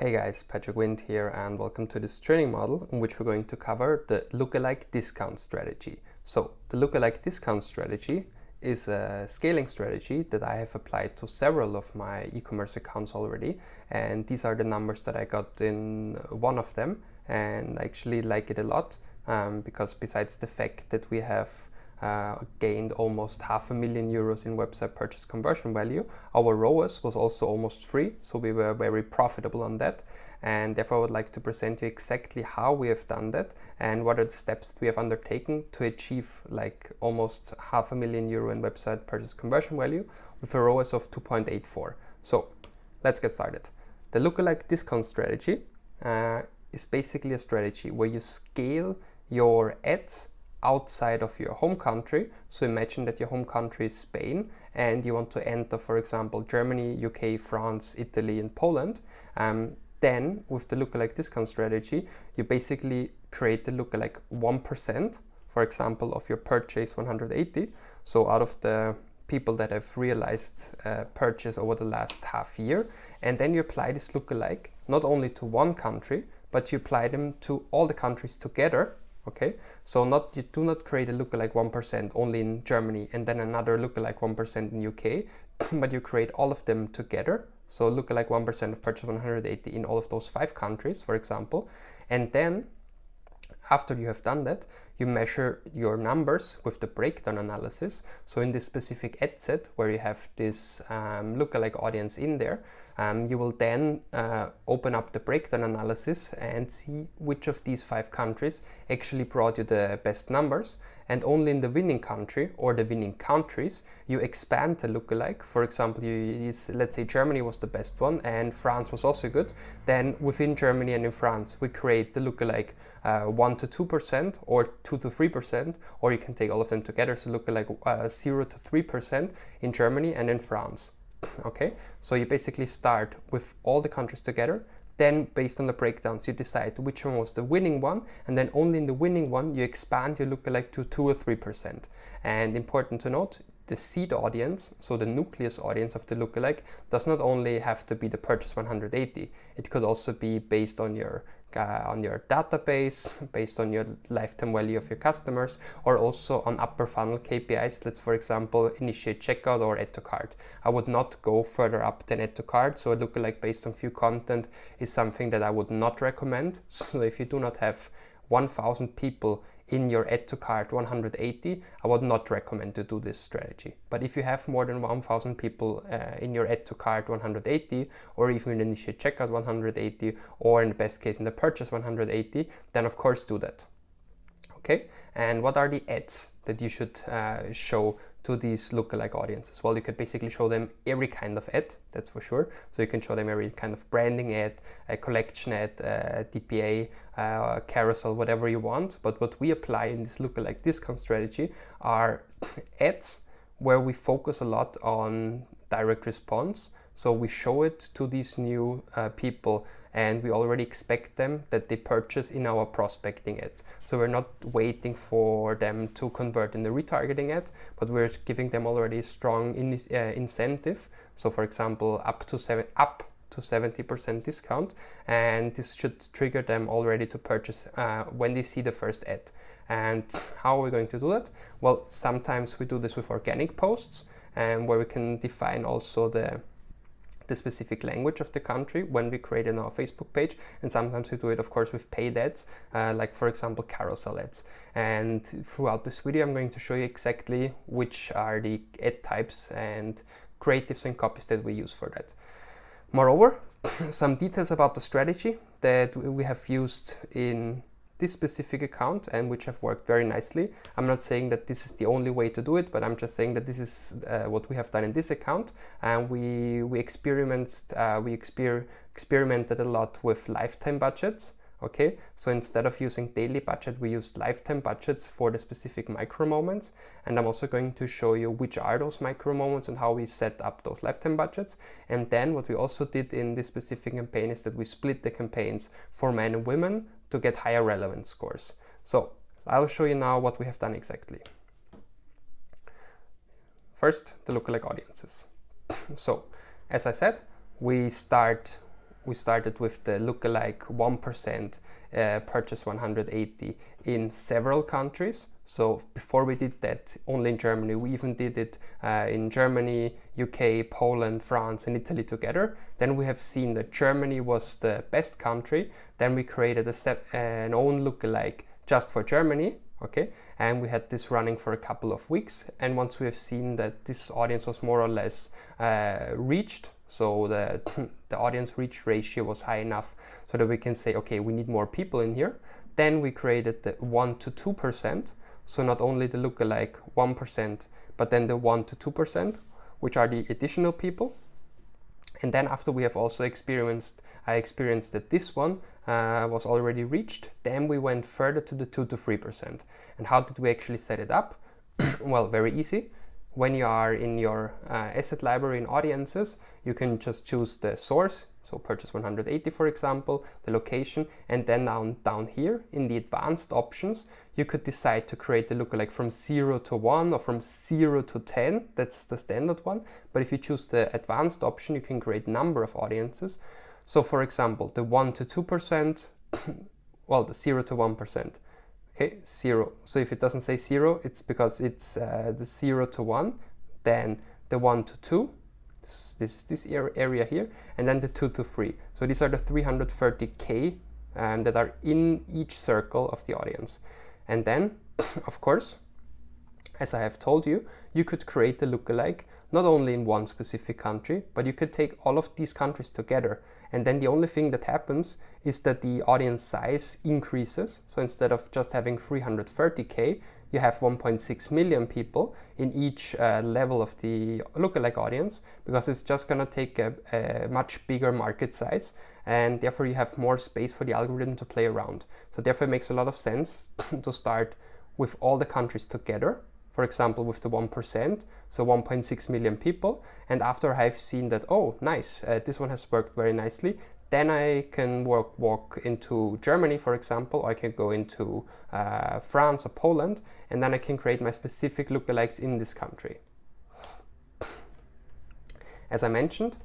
Hey guys, Patrick Wind here and welcome to this training model in which we're going to cover the lookalike discount strategy. So the lookalike discount strategy is a scaling strategy that I have applied to several of my e-commerce accounts already, and these are the numbers that I got in one of them, and I actually like it a lot because besides the fact that we have gained almost €500,000 in website purchase conversion value, our ROAS was also almost free, so we were very profitable on that. And therefore I would like to present you exactly how we have done that and what are the steps that we have undertaken to achieve like almost €500,000 in website purchase conversion value with a ROAS of 2.84. So let's get started. The lookalike discount strategy is basically a strategy where you scale your ads outside of your home country. So imagine that your home country is Spain and you want to enter, for example, Germany, UK, France, Italy and Poland. Then with the lookalike discount strategy, you basically create the lookalike 1%, for example, of your purchase 180. So out of the people that have realized purchase over the last half year, and then you apply this lookalike not only to one country, but you apply them to all the countries together. Okay, so you do not create a lookalike 1% only in Germany and then another lookalike 1% in UK, but you create all of them together. So lookalike 1% of purchase 180 in all of those 5 countries, for example. And then after you have done that, you measure your numbers with the breakdown analysis. So in this specific ad set where you have this lookalike audience in there, you will then open up the breakdown analysis and see which of these 5 countries actually brought you the best numbers. And only in the winning country or the winning countries, you expand the lookalike. For example, let's say Germany was the best one and France was also good. Then within Germany and in France, we create the lookalike 1 to 2% or 2 to 3%, or you can take all of them together. So lookalike 0 to 3% in Germany and in France. Okay, so you basically start with all the countries together. Then based on the breakdowns, you decide which one was the winning one, and then only in the winning one you expand your lookalike to 2 or 3%. And important to note, the seed audience, so the nucleus audience of the lookalike, does not only have to be the purchase 180. It could also be based on your database, based on your lifetime value of your customers, or also on upper funnel KPIs. Let's, for example, initiate checkout or add to cart. I would not go further up than add to cart, so a lookalike based on view content is something that I would not recommend. So if you do not have 1,000 people in your add to cart 180, I would not recommend to do this strategy. But if you have more than 1,000 people in your add to cart 180, or even in initiate checkout 180, or in the best case in the purchase 180, then of course do that. Okay, and what are the ads that you should show to these lookalike audiences? Well, you could basically show them every kind of ad, that's for sure. So you can show them every kind of branding ad, a collection ad, DPA, carousel, whatever you want. But what we apply in this lookalike discount strategy are ads where we focus a lot on direct response. So we show it to these new people, and we already expect them that they purchase in our prospecting ads. So we're not waiting for them to convert in the retargeting ad, but we're giving them already a strong incentive. So for example, up to 70% discount, and this should trigger them already to purchase when they see the first ad. And how are we going to do that? Well, sometimes we do this with organic posts, where we can define also the specific language of the country when we create in our Facebook page, and sometimes we do it of course with paid ads, like for example carousel ads. And throughout this video I'm going to show you exactly which are the ad types and creatives and copies that we use for that. Moreover, some details about the strategy that we have used in this specific account and which have worked very nicely. I'm not saying that this is the only way to do it, but I'm just saying that this is what we have done in this account. And we experimented a lot with lifetime budgets. Okay, so instead of using daily budget, we used lifetime budgets for the specific micro moments. And I'm also going to show you which are those micro moments and how we set up those lifetime budgets. And then what we also did in this specific campaign is that we split the campaigns for men and women to get higher relevance scores. So I'll show you now what we have done exactly. First, the lookalike audiences. So as I said, we start we started with the lookalike 1% purchase 180 in several countries. So before we did that only in Germany, we even did it in Germany, UK, Poland, France and Italy together. Then we have seen that Germany was the best country. Then we created an own lookalike just for Germany. Okay, and we had this running for a couple of weeks, and once we have seen that this audience was more or less reached, so the audience reach ratio was high enough so that we can say, okay, we need more people in here, then we created the 1 to 2%, so not only the lookalike 1%, but then the 1 to 2%, which are the additional people. And then after we have also experienced that this one was already reached, then we went further to the 2 to 3%. And how did we actually set it up? Well, very easy. When you are in your asset library in audiences, you can just choose the source, so purchase 180 for example, the location, and then down here in the advanced options, you could decide to create the lookalike from 0 to 1 or from 0 to 10, that's the standard one. But if you choose the advanced option, you can create number of audiences. So for example, the 1 to 2%, well, the 0 to 1%. Okay, 0. So if it doesn't say 0, it's because it's the 0 to 1, then the 1 to 2, this area here, and then the 2 to 3. So these are the 330K that are in each circle of the audience. And then, of course, as I have told you, you could create the lookalike not only in one specific country, but you could take all of these countries together. And then the only thing that happens is that the audience size increases. So instead of just having 330K, you have 1.6 million people in each level of the lookalike audience, because it's just going to take a much bigger market size, and therefore you have more space for the algorithm to play around. So therefore it makes a lot of sense to start with all the countries together, for example with the 1%, so 1.6 million people, and after I've seen that, oh nice, this one has worked very nicely, then I can walk into Germany, for example, or I can go into France or Poland, and then I can create my specific lookalikes in this country. As I mentioned,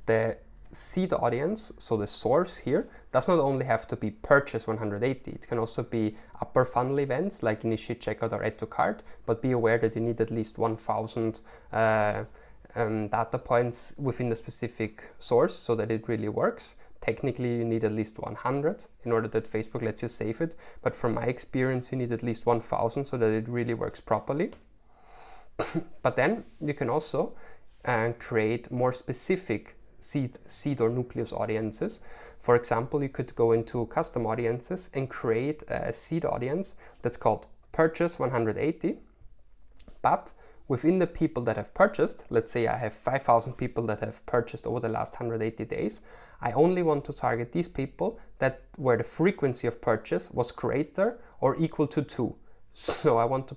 the seed audience, so the source here, does not only have to be purchase 180, it can also be upper funnel events like initiate checkout or add to cart, but be aware that you need at least 1,000 data points within the specific source so that it really works. Technically you need at least 100 in order that Facebook lets you save it, but from my experience you need at least 1,000 so that it really works properly. But then you can also create more specific seed or nucleus audiences. For example, you could go into custom audiences and create a seed audience that's called purchase 180, but within the people that have purchased, let's say I have 5,000 people that have purchased over the last 180 days, I only want to target these people where the frequency of purchase was greater or equal to 2. So I want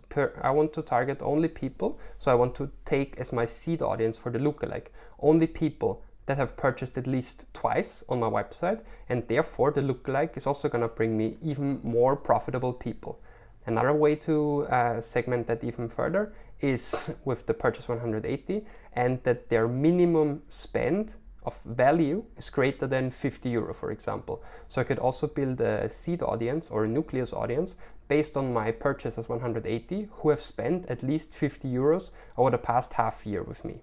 to target only people, so I want to take as my seed audience for the lookalike only people that have purchased at least twice on my website, and therefore the lookalike is also going to bring me even more profitable people. Another way to segment that even further is with the purchase 180, and that their minimum spend of value is greater than 50 euro, for example. So I could also build a seed audience or a nucleus audience based on my purchases 180 who have spent at least 50 euros over the past half year with me.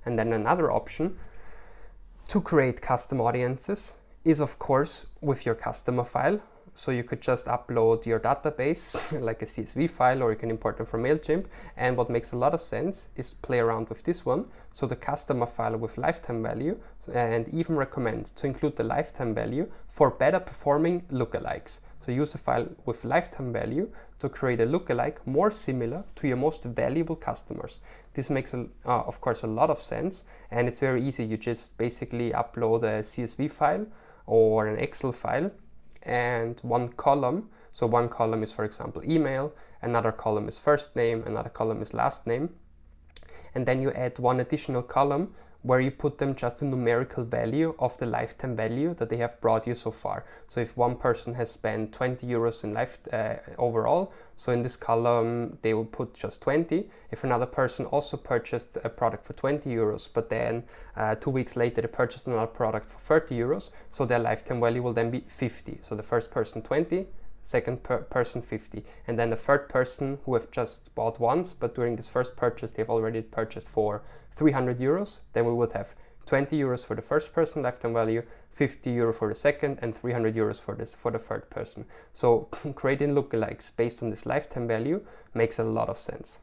And then another option to create custom audiences is of course with your customer file. So you could just upload your database like a CSV file, or you can import them from MailChimp. And what makes a lot of sense is play around with this one. So the customer file with lifetime value, and even recommend to include the lifetime value for better performing lookalikes. So use a file with lifetime value to create a lookalike more similar to your most valuable customers. This makes of course a lot of sense, and it's very easy. You just basically upload a CSV file or an Excel file and one column. So one column is, for example, email, another column is first name, another column is last name. and then you add one additional column where you put them just a numerical value of the lifetime value that they have brought you so far. So if one person has spent 20 euros in overall, so in this column they will put just 20. If another person also purchased a product for 20 euros, but then 2 weeks later they purchased another product for 30 euros, so their lifetime value will then be 50. So the first person 20, second person 50, and then the third person who have just bought once, but during this first purchase they have already purchased for 300 euros, then we would have 20 euros for the first person lifetime value, 50 euro for the second, and 300 euros for the third person. So creating lookalikes based on this lifetime value makes a lot of sense.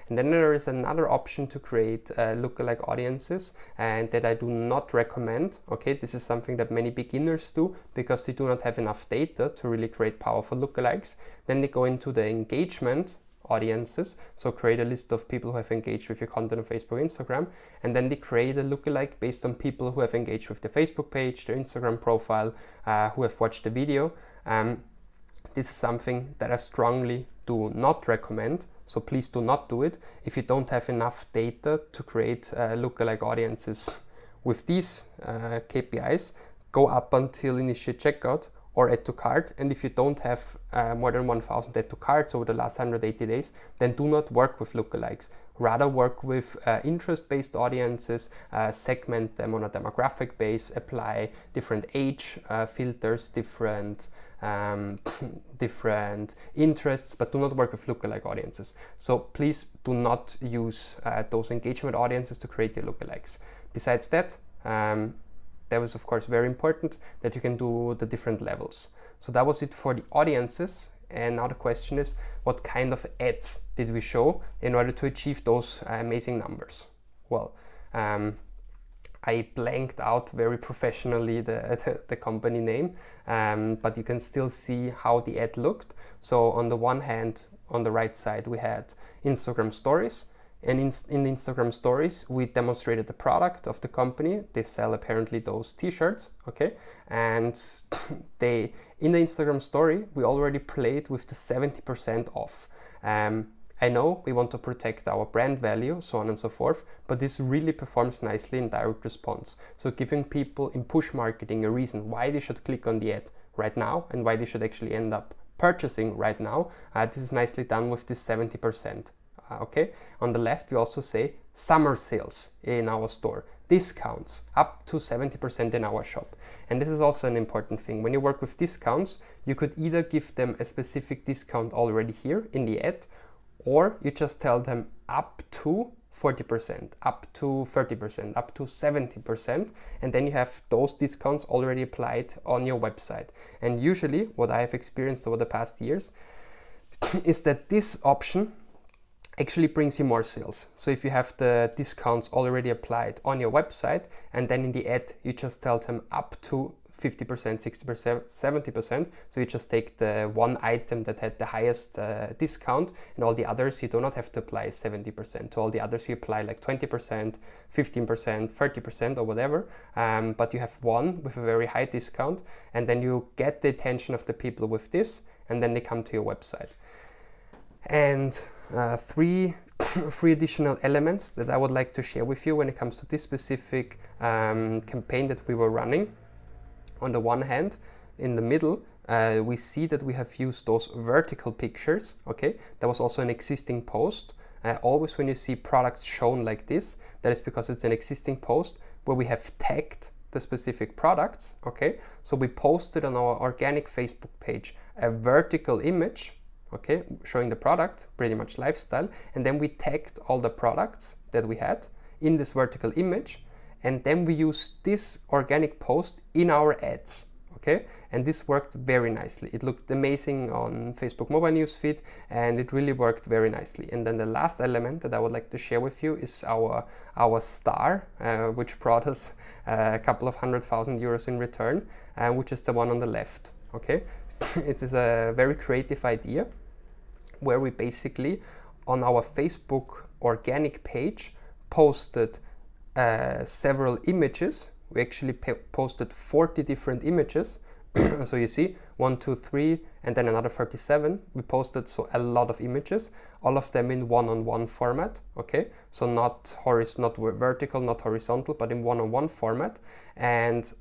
And then there is another option to create lookalike audiences, and that I do not recommend. Okay, this is something that many beginners do because they do not have enough data to really create powerful lookalikes. Then they go into the engagement audiences, so create a list of people who have engaged with your content on Facebook, Instagram, and then they create a lookalike based on people who have engaged with the Facebook page, their Instagram profile, who have watched the video. This is something that I strongly do not recommend, so please do not do it if you don't have enough data to create lookalike audiences. With these KPIs, go up until initiate checkout or add to cart, and if you don't have more than 1,000 add to carts over the last 180 days, then do not work with lookalikes. Rather work with interest-based audiences, segment them on a demographic base, apply different age filters, different interests, but do not work with lookalike audiences. So please do not use those engagement audiences to create your lookalikes. Besides that, that was of course very important that you can do the different levels. So that was it for the audiences. And now the question is, what kind of ads did we show in order to achieve those amazing numbers? Well, I blanked out very professionally the company name, but you can still see how the ad looked. So on the one hand, on the right side, we had Instagram stories. And in Instagram stories, we demonstrated the product of the company. They sell apparently those t-shirts, okay? And in the Instagram story, we already played with the 70% off. I know we want to protect our brand value, so on and so forth, but this really performs nicely in direct response. So giving people in push marketing a reason why they should click on the ad right now and why they should actually end up purchasing right now, this is nicely done with this 70%. Okay, on the left we also say summer sales in our store, discounts up to 70% in our shop. And this is also an important thing. When you work with discounts, you could either give them a specific discount already here in the ad, or you just tell them up to 40%, up to 30%, up to 70%, and then you have those discounts already applied on your website. And usually what I have experienced over the past years is that this option actually brings you more sales. So if you have the discounts already applied on your website, and then in the ad you just tell them up to 50%, 60%, 70%, so you just take the one item that had the highest discount, and all the others you do not have to apply 70%. To all the others you apply like 20%, 15%, 30% or whatever, but you have one with a very high discount, and then you get the attention of the people with this, and then they come to your website. And three additional elements that I would like to share with you when it comes to this specific campaign that we were running. On the one hand, in the middle, we see that we have used those vertical pictures. Okay, that was also an existing post. Always when you see products shown like this, that is because it's an existing post where we have tagged the specific products. Okay, so we posted on our organic Facebook page a vertical image, okay, showing the product, pretty much lifestyle, and then we tagged all the products that we had in this vertical image, and then we used this organic post in our ads, okay, and this worked very nicely. It looked amazing on Facebook mobile newsfeed, and it really worked very nicely. And then the last element that I would like to share with you is our star, which brought us a couple of 100,000 euros in return, which is the one on the left, okay. It is a very creative idea where we basically on our Facebook organic page posted several images. We actually posted 40 different images So you see 1, 2, 3, and then another 37. We posted so a lot of images, all of them in one-on-one format. Okay, so not vertical, not horizontal, but in one-on-one format, and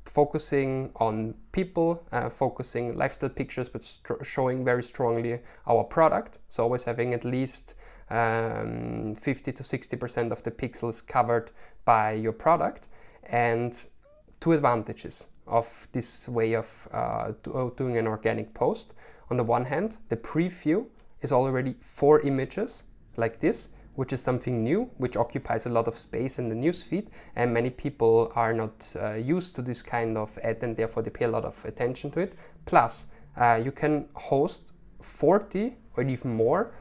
focusing on people, focusing lifestyle pictures, but showing very strongly our product. So always having at least 50 to 60% of the pixels covered by your product. And two advantages of this way of doing an organic post. On the one hand, the preview is already 4 images like this, which is something new, which occupies a lot of space in the newsfeed, and many people are not used to this kind of ad, and therefore they pay a lot of attention to it. Plus, you can host 40 or even more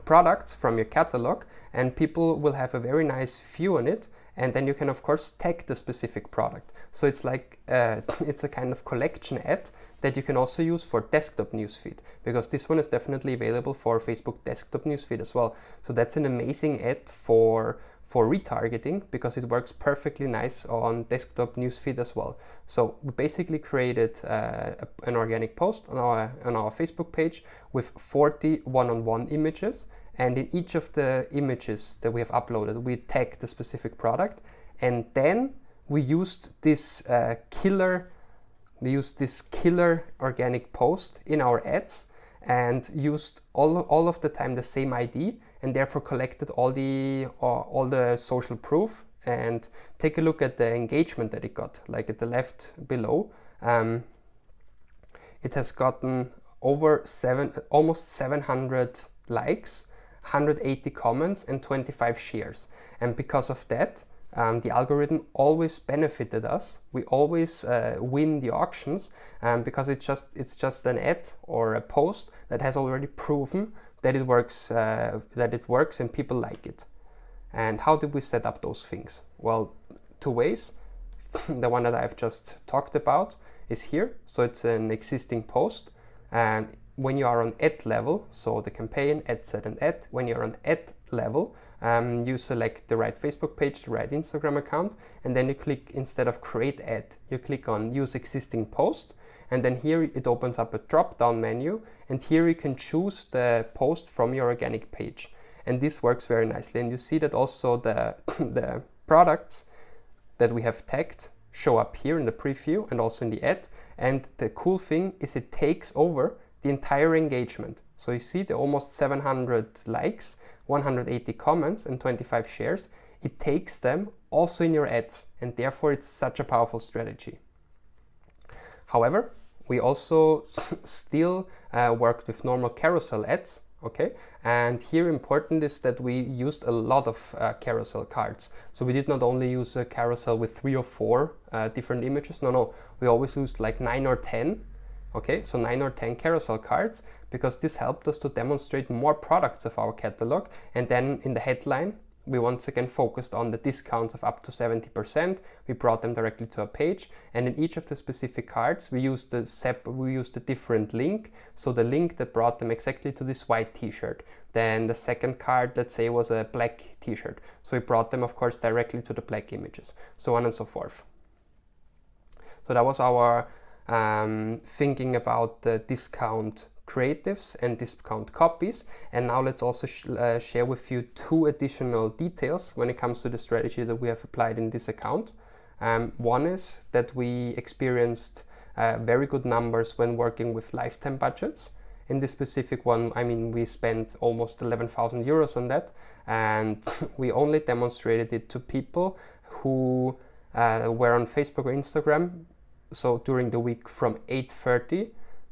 products from your catalog, and people will have a very nice view on it, and then you can of course tag the specific product. So it's like it's a kind of collection ad that you can also use for desktop newsfeed, because this one is definitely available for Facebook desktop newsfeed as well. So that's an amazing ad for retargeting, because it works perfectly nice on desktop newsfeed as well. So we basically created an organic post on our Facebook page with 40 one-on-one images, and in each of the images that we have uploaded, we tag the specific product, and then we used this killer organic post in our ads, and used all of the time the same ID, and therefore collected all the social proof. And take a look at the engagement that it got, like at the left below. It has gotten almost 700 likes, 180 comments, and 25 shares. And because of that, the algorithm always benefited us. We always win the auctions, because it's just an ad or a post that has already proven that it works, and people like it. And how did we set up those things? Well, 2 ways. The one that I've just talked about is here. So it's an existing post, and when you are on ad level, so the campaign, ad set, and ad, when you're on ad level, you select the right Facebook page, the right Instagram account, and then you click, instead of create ad, you click on use existing post, and then here it opens up a drop-down menu, and here you can choose the post from your organic page. And this works very nicely, and you see that also the products that we have tagged show up here in the preview and also in the ad. And the cool thing is it takes over the entire engagement. So you see the almost 700 likes, 180 comments, and 25 shares. It takes them also in your ads, and therefore it's such a powerful strategy. However, we also still worked with normal carousel ads. Okay, and here important is that we used a lot of carousel cards. So we did not only use a carousel with 3 or 4 different images. No, we always used like 9 or 10. Okay, so 9 or 10 carousel cards, because this helped us to demonstrate more products of our catalog. And then in the headline, we once again focused on the discounts of up to 70%. We brought them directly to a page, and in each of the specific cards we used a different link. So the link that brought them exactly to this white t-shirt. Then the second card, let's say, was a black t-shirt. So we brought them, of course, directly to the black images, so on and so forth. So that was our thinking about the discount creatives and discount copies. And now let's also share with you 2 additional details when it comes to the strategy that we have applied in this account. One is that we experienced very good numbers when working with lifetime budgets. In this specific one, I mean, we spent almost 11,000 euros on that, and we only demonstrated it to people who were on Facebook or Instagram, so during the week from 8:30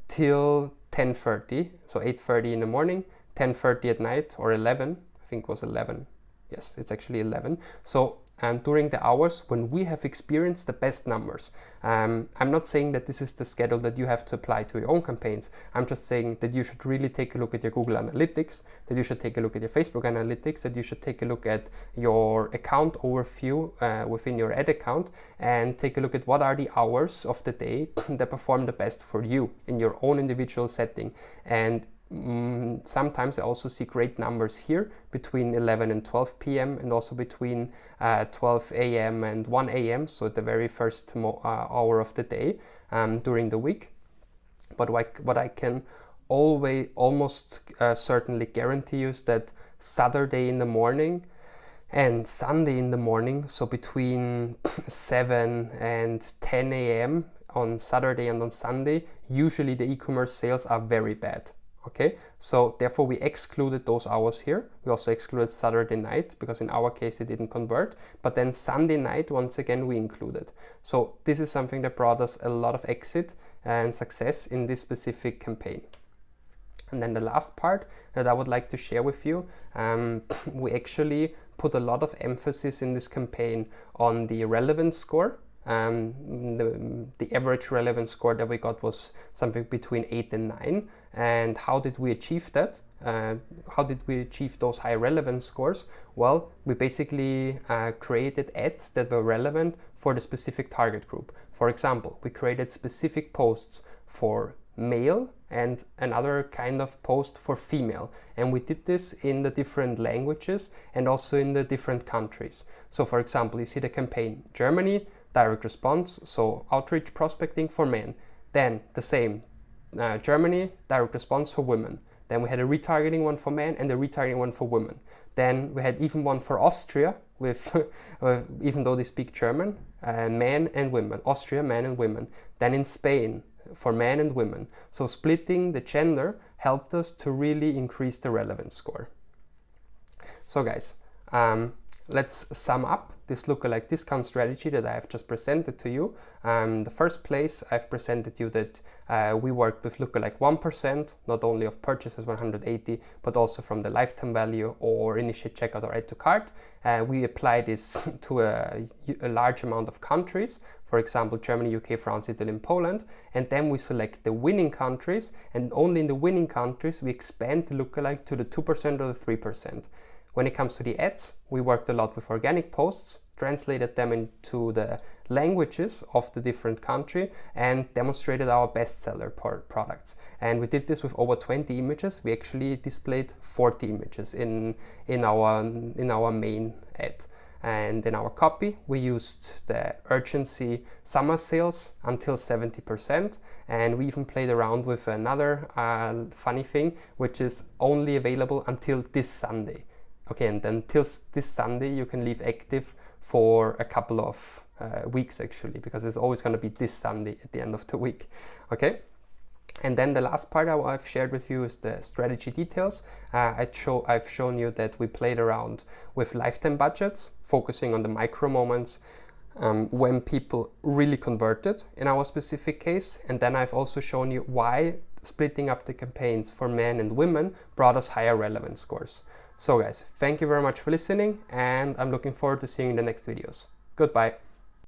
till 10:30, so 8:30 in the morning, 10:30 at night, or 11, I think it was 11. Yes, it's actually 11. So during the hours when we have experienced the best numbers. I'm not saying that this is the schedule that you have to apply to your own campaigns. I'm just saying that you should really take a look at your Google Analytics, that you should take a look at your Facebook Analytics, that you should take a look at your account overview within your ad account, and take a look at what are the hours of the day that perform the best for you in your own individual setting. And sometimes I also see great numbers here between 11 and 12 p.m. and also between 12 a.m. and 1 a.m. So the very first hour of the day during the week. But what I can almost certainly guarantee you is that Saturday in the morning and Sunday in the morning, so between 7 and 10 a.m. on Saturday and on Sunday, usually the e-commerce sales are very bad. Okay, so therefore we excluded those hours here. We also excluded Saturday night because in our case it didn't convert, but then Sunday night once again we included. So this is something that brought us a lot of exit and success in this specific campaign. And then the last part that I would like to share with you, we actually put a lot of emphasis in this campaign on the relevance score. The average relevance score that we got was something between 8 and 9. And how did we achieve that? How did we achieve those high relevance scores? Well, we basically created ads that were relevant for the specific target group. For example, we created specific posts for male and another kind of post for female. And we did this in the different languages and also in the different countries. So for example, you see the campaign Germany, direct response, so outreach prospecting for men. Then the same, Germany, direct response for women. Then we had a retargeting one for men and a retargeting one for women. Then we had even one for Austria with, even though they speak German, men and women. Austria, men and women. Then in Spain, for men and women. So splitting the gender helped us to really increase the relevance score. So guys, let's sum up this lookalike discount strategy that I have just presented to you. The first place I've presented you that we worked with lookalike 1%, not only of purchases 180, but also from the lifetime value or initiate checkout or add to cart. We apply this to a large amount of countries, for example, Germany, UK, France, Italy, and Poland. And then we select the winning countries, and only in the winning countries we expand the lookalike to the 2% or the 3%. When it comes to the ads, we worked a lot with organic posts, translated them into the languages of the different country, and demonstrated our bestseller products. And we did this with over 20 images. We actually displayed 40 images in our main ad. And in our copy, we used the urgency summer sales until 70%. And we even played around with another funny thing, which is only available until this Sunday. Okay, and then till this Sunday, you can leave active for a couple of weeks actually, because it's always going to be this Sunday at the end of the week. Okay, and then the last part I've shared with you is the strategy details. I've shown you that we played around with lifetime budgets, focusing on the micro moments when people really converted in our specific case. And then I've also shown you why splitting up the campaigns for men and women brought us higher relevance scores. So guys, thank you very much for listening, and I'm looking forward to seeing you in the next videos. Goodbye.